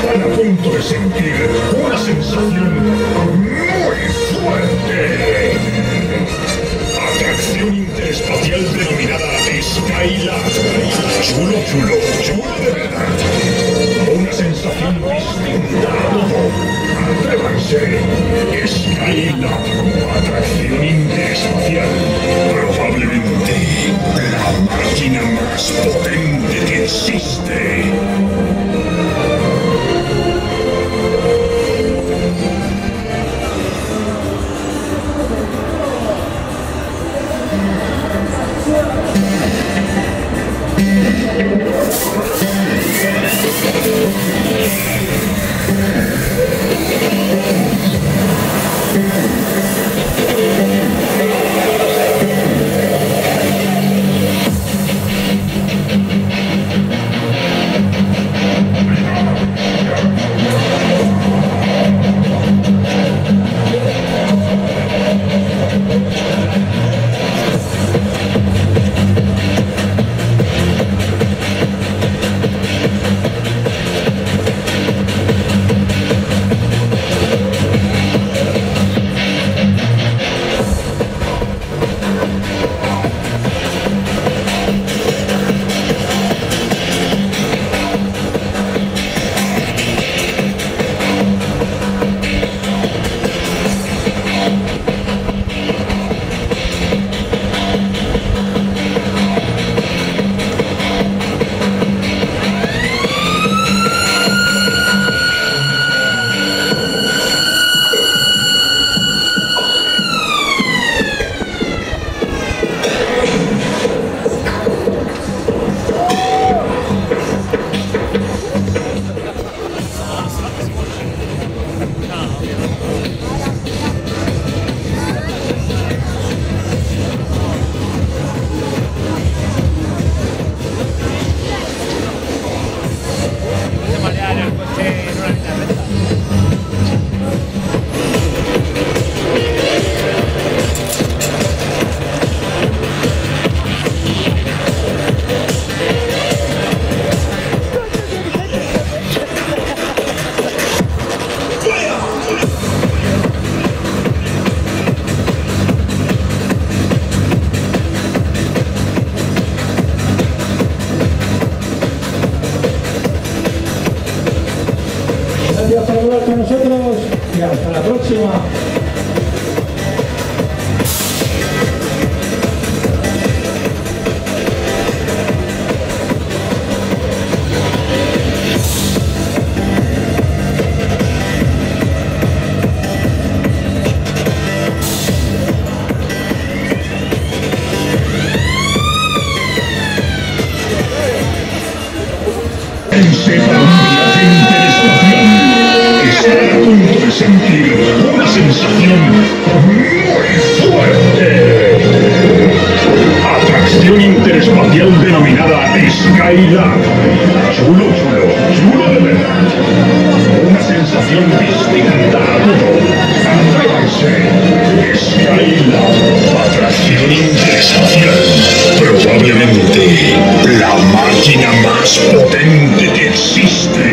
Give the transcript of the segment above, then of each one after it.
Están a punto de sentir una sensación muy fuerte. Atracción interespacial denominada Skylab. Chulo, chulo, chulo de verdad. Una sensación distinta a todo. Atrévanse. Skylab. Atracción interespacial. Probablemente la máquina más potente que existe. Gracias por hablar con nosotros y hasta la próxima. Está a punto de sentir una sensación muy fuerte. Atracción interespacial denominada Skylab. Chulo, chulo, chulo de verdad. Una sensación distinta a todo. Atrévanse. Skylab. Atracción interespacial. Probablemente la máquina más potente que existe.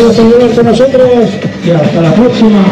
Gracias por volver con nosotros y hasta la próxima.